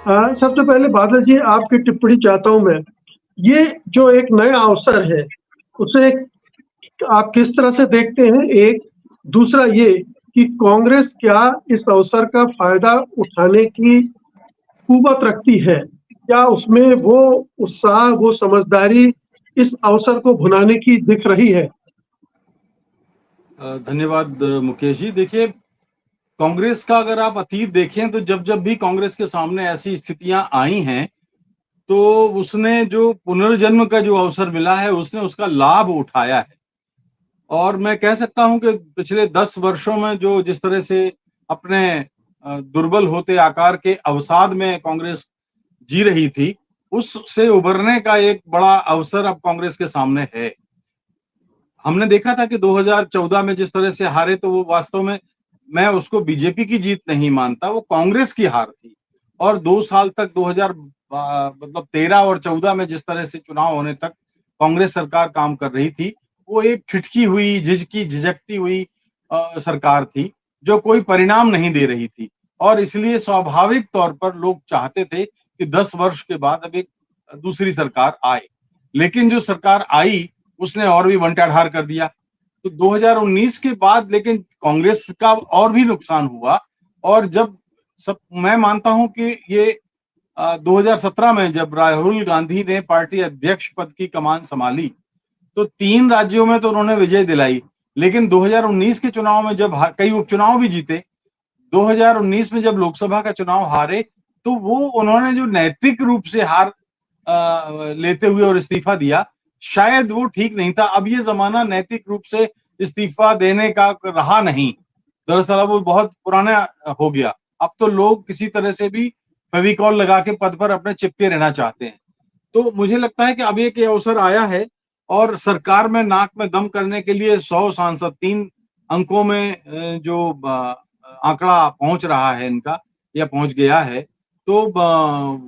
सबसे पहले बादल जी आपकी टिप्पणी चाहता हूं मैं। ये जो एक नया अवसर है, उसे आप किस तरह से देखते हैं? एक दूसरा ये कि कांग्रेस क्या इस अवसर का फायदा उठाने की कुवत रखती है? क्या उसमें वो उत्साह, वो समझदारी इस अवसर को भुनाने की दिख रही है? धन्यवाद मुकेश जी। देखिए, कांग्रेस का अगर आप अतीत देखें तो जब जब भी कांग्रेस के सामने ऐसी स्थितियां आई हैं, तो उसने जो पुनर्जन्म का जो अवसर मिला है, उसने उसका लाभ उठाया है। और मैं कह सकता हूं कि पिछले 10 वर्षों में जो जिस तरह से अपने दुर्बल होते आकार के अवसाद में कांग्रेस जी रही थी, उससे उभरने का एक बड़ा अवसर अब कांग्रेस के सामने है। हमने देखा था कि 2014 में जिस तरह से हारे, तो वो वास्तव में मैं उसको बीजेपी की जीत नहीं मानता, वो कांग्रेस की हार थी। और 2 साल तक 2000 मतलब 13 और 14 में जिस तरह से चुनाव होने तक कांग्रेस सरकार काम कर रही थी, वो एक ठिठकी हुई, झिझकी, झिझकती हुई सरकार थी, जो कोई परिणाम नहीं दे रही थी। और इसलिए स्वाभाविक तौर पर लोग चाहते थे कि 10 वर्ष के बाद अब एक दूसरी सरकार आए। लेकिन जो सरकार आई, उसने और भी बंटाढार कर दिया। तो 2019 के बाद लेकिन कांग्रेस का और भी नुकसान हुआ। और जब सब मैं मानता हूं कि ये 2017 में जब राहुल गांधी ने पार्टी अध्यक्ष पद की कमान संभाली, तो 3 राज्यों में तो उन्होंने विजय दिलाई। लेकिन 2019 के चुनाव में जब कई उपचुनाव भी जीते, 2019 में जब लोकसभा का चुनाव हारे, तो वो उन्होंने जो नैतिक रूप से हार लेते हुए और इस्तीफा दिया, शायद वो ठीक नहीं था। अब ये जमाना नैतिक रूप से इस्तीफा देने का रहा नहीं। दरअसल अब वो बहुत पुराना हो गया। अब तो लोग किसी तरह से भी फेविकॉल लगा के पद पर अपने चिपके रहना चाहते हैं। तो मुझे लगता है कि अब एक अवसर आया है और सरकार में नाक में दम करने के लिए 100 सांसद 3 अंकों में जो आंकड़ा पहुंच रहा है इनका या पहुंच गया है, तो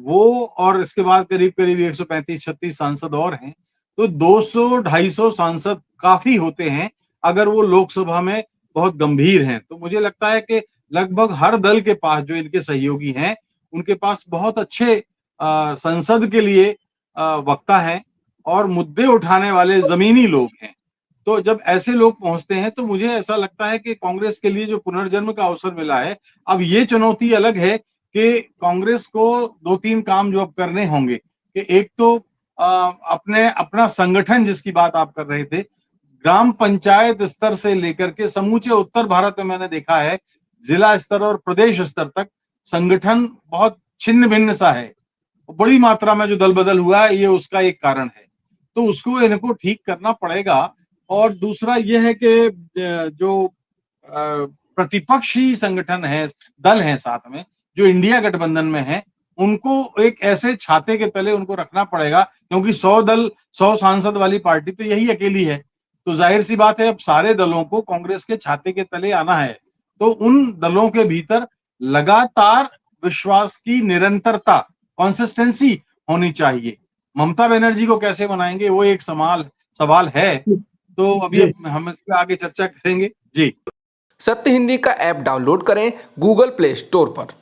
वो और इसके बाद करीब-करीब 135-36 सांसद और हैं। तो 200-250 सांसद काफी होते हैं अगर वो लोकसभा में बहुत गंभीर हैं। तो मुझे लगता है कि लगभग हर दल के पास जो इनके सहयोगी हैं, उनके पास बहुत अच्छे संसद के लिए वक्ता हैं और मुद्दे उठाने वाले जमीनी लोग हैं। तो जब ऐसे लोग पहुंचते हैं, तो मुझे ऐसा लगता है कि कांग्रेस के लिए जो पुनर्जन्म का अवसर मिला है, अब ये चुनौती अलग है कि कांग्रेस को 2-3 काम जो अब करने होंगे कि एक तो अपने अपना संगठन जिसकी बात आप कर रहे थे, ग्राम पंचायत स्तर से लेकर के समूचे उत्तर भारत में मैंने देखा है, जिला स्तर और प्रदेश स्तर तक संगठन बहुत छिन्न-भिन्न सा है। बड़ी मात्रा में जो दल बदल हुआ है, ये उसका एक कारण है। तो उसको इनको ठीक करना पड़ेगा। और दूसरा ये है कि जो प्रतिपक्षी संगठन है, दल हैं साथ में, जो इंडिया गठबंधन में है, उनको एक ऐसे छाते के तले उनको रखना पड़ेगा, क्योंकि 100 दल 100 सांसद वाली पार्टी तो यही अकेली है। तो जाहिर सी बात है, अब सारे दलों को कांग्रेस के छाते के तले आना है। तो उन दलों के भीतर लगातार विश्वास की निरंतरता, कंसिस्टेंसी होनी चाहिए। ममता बनर्जी को कैसे बनाएंगे, वो एक सवाल है। तो अभी हम इस पे आगे चर्चा करेंगे। जी। सत्य हिंदी का ऐप डाउनलोड करें गूगल प्ले स्टोर पर।